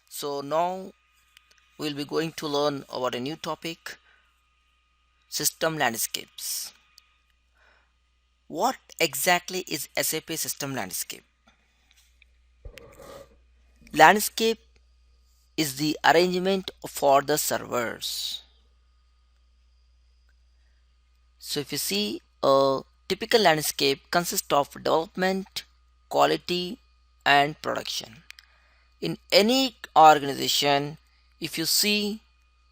So now we'll be going to learn about a new topic, system landscapes. What exactly is SAP system landscape? Landscape is the arrangement for the servers. So if you see, a typical landscape consists of development, quality and production. In any organization, if you see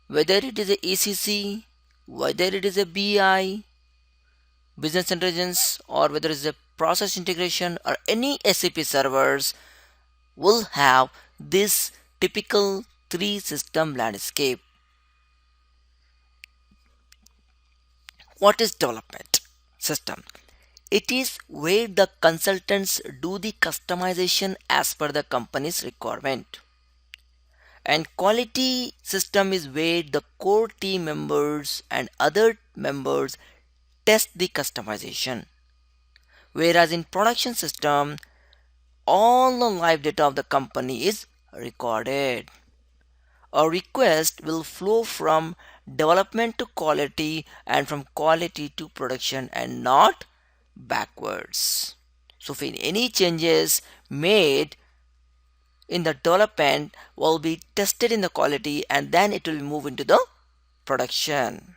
whether it is a ECC, whether it is a BI, business intelligence, or whether it's a process integration or any SAP servers, will have this typical three system landscape. What is development system? It is where the consultants do the customization as per the company's requirement. And quality system is where the core team members and other members test the customization. Whereas in production system, all the live data of the company is recorded. A request will flow from development to quality and from quality to production and not backwards. So if any changes made in the development will be tested in the quality and then it will move into the production.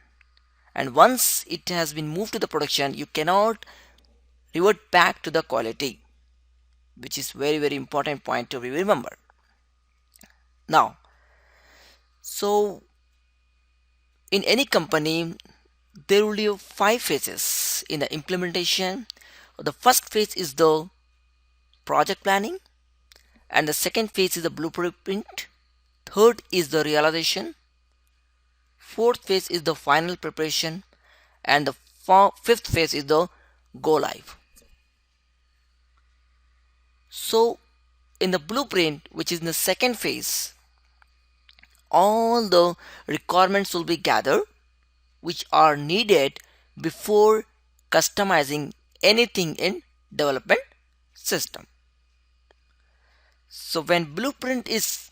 And once it has been moved to the production, you cannot revert back to the quality, which is very important point to remember. Now, so in any company, there will be five phases in the implementation. The first phase is the project planning, and the second phase is the blueprint. Third is the realization. Fourth phase is the final preparation, and the fifth phase is the go live. So, in the blueprint, which is in the second phase, all the requirements will be gathered which are needed before customizing anything in development system. So when blueprint is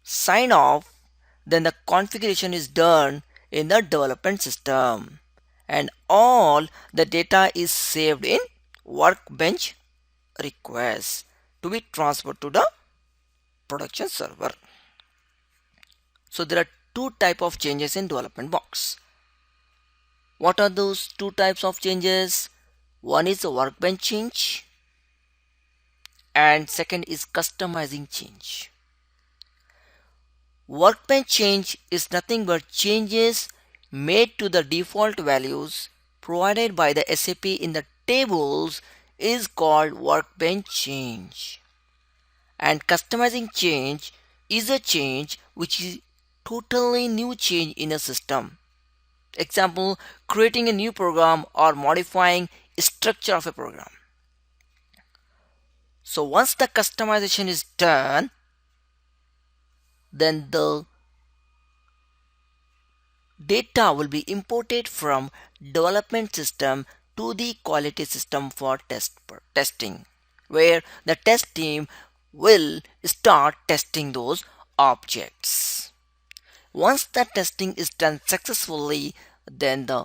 signed off, then the configuration is done in the development system and all the data is saved in workbench requests to be transferred to the production server. So there are two type of changes in development box. What are those two types of changes? One is a workbench change and second is customizing change. Workbench change is nothing but changes made to the default values provided by the SAP in the tables is called workbench change. And customizing change is a change which is totally new change in a system. Example, creating a new program or modifying structure of a program. So once the customization is done, then the data will be imported from development system to the quality system for testing, where the test team will start testing those objects. Once the testing is done successfully, then the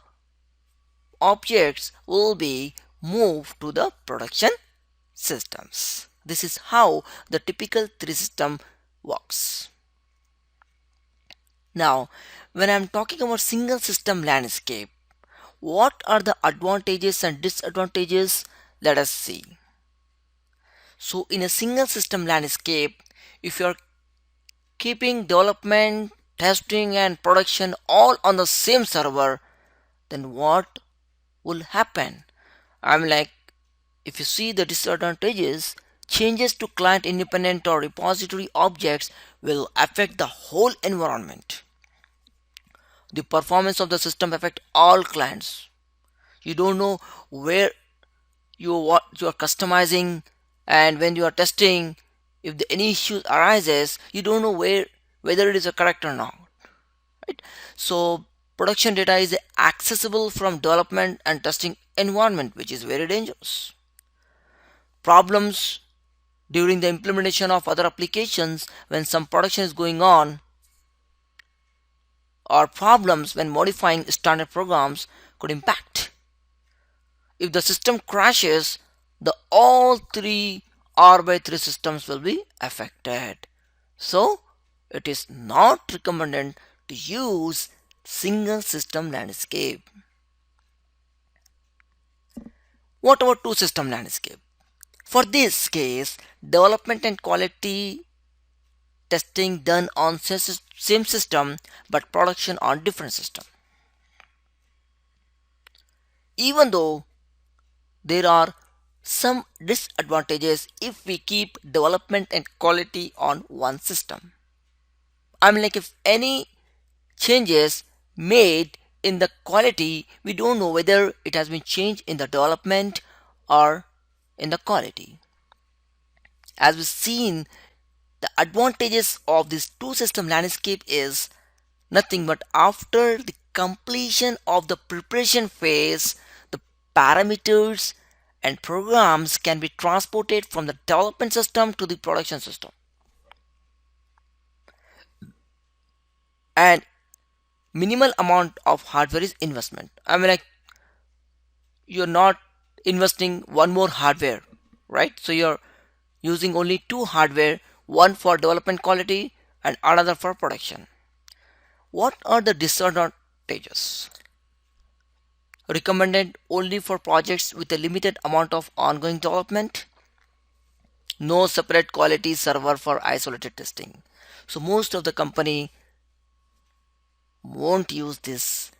objects will be moved to the production systems. This is how the typical three system works. Now, when I'm talking about single system landscape, what are the advantages and disadvantages? Let us see. So in a single system landscape, if you're keeping development, testing and production all on the same server, then what will happen? I'm like, if you see the disadvantages, changes to client independent or repository objects will affect the whole environment. The performance of the system affect all clients. You don't know where what you are customizing, and when you are testing, if any issue arises, you don't know whether it is correct or not, right? So production data is accessible from development and testing environment, which is very dangerous. Problems during the implementation of other applications when some production is going on, or problems when modifying standard programs could impact. If the system crashes, the all three R by 3 systems will be affected. So it is not recommended to use single system landscape. What about two system landscape? For this case, development and quality testing done on same system but production on different system. Even though there are some disadvantages if we keep development and quality on one system. I mean, like, if any changes made in the quality, we don't know whether it has been changed in the development or in the quality. As we've seen, the advantages of this two system landscape is nothing but after the completion of the preparation phase, the parameters and programs can be transported from the development system to the production system. And minimal amount of hardware is investment. I mean, like, you're not investing one more hardware, right? So you're using only two hardware, one for development quality and another for production. What are the disadvantages? Recommended only for projects with a limited amount of ongoing development. No separate quality server for isolated testing. So most of the company won't use this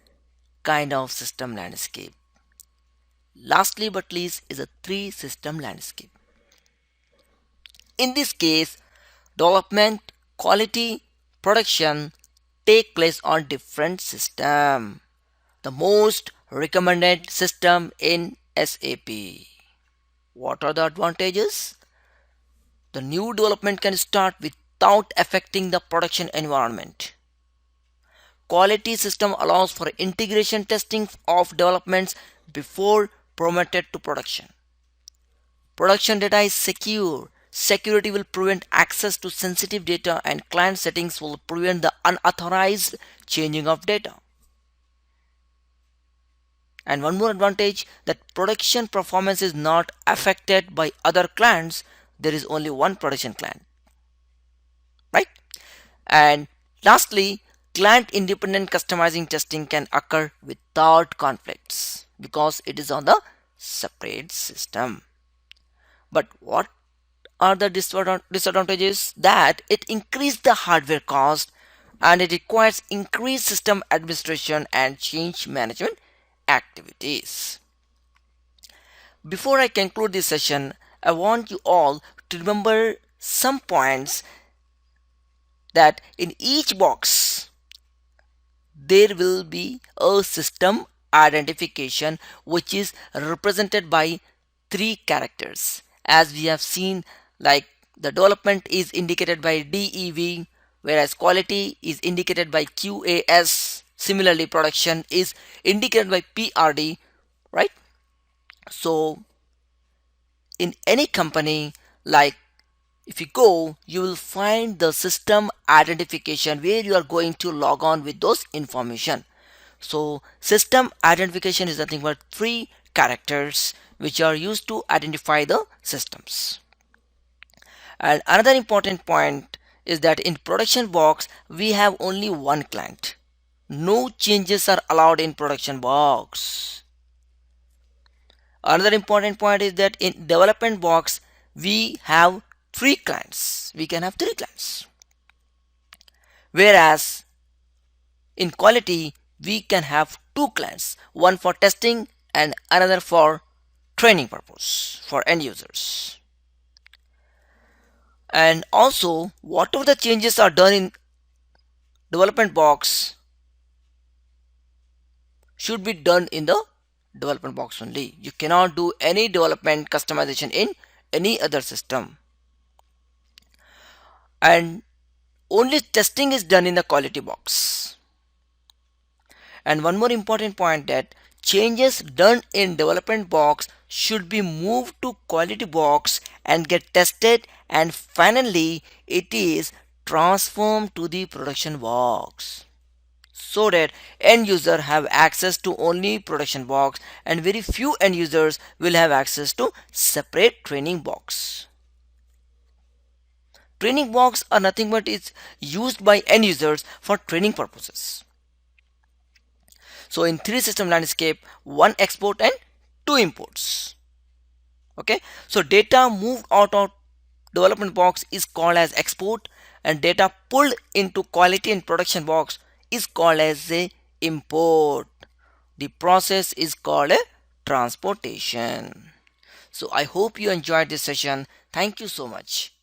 kind of system landscape. Lastly but least is a three system landscape. In this case, development, quality, production take place on different system. The most recommended system in SAP. What are the advantages? The new development can start without affecting the production environment. Quality system allows for integration testing of developments before promoted to production. Production data is secure. Security will prevent access to sensitive data, and client settings will prevent the unauthorized changing of data. And one more advantage, that production performance is not affected by other clients. There is only one production client, right? And lastly, client independent customizing testing can occur without conflicts because it is on the separate system. But what are the disadvantages? That it increases the hardware cost and it requires increased system administration and change management activities. Before I conclude this session, I want you all to remember some points, that in each box there will be a system identification which is represented by three characters. As we have seen, like, the development is indicated by DEV, whereas quality is indicated by QAS. Similarly, production is indicated by PRD, right? So in any company, like, if you go, you will find the system identification where you are going to log on with those information. So system identification is nothing but three characters which are used to identify the systems. And another important point is that in production box we have only one client. No changes are allowed in production box. Another important point is that in development box we have three clients. We can have three clients. Whereas in quality we can have two clients, one for testing and another for training purpose for end users. And also, whatever the changes are done in development box should be done in the development box only. You cannot do any development customization in any other system. And only testing is done in the quality box. And one more important point, that changes done in development box should be moved to quality box and get tested and finally it is transformed to the production box, so that end user have access to only production box and very few end users will have access to separate training box. Training box are nothing but it's used by end users for training purposes. So in three system landscape, one export and two imports. Okay, so data moved out of development box is called as export, and data pulled into quality and production box is called as a import. The process is called a transportation. So I hope you enjoyed this session. Thank you so much.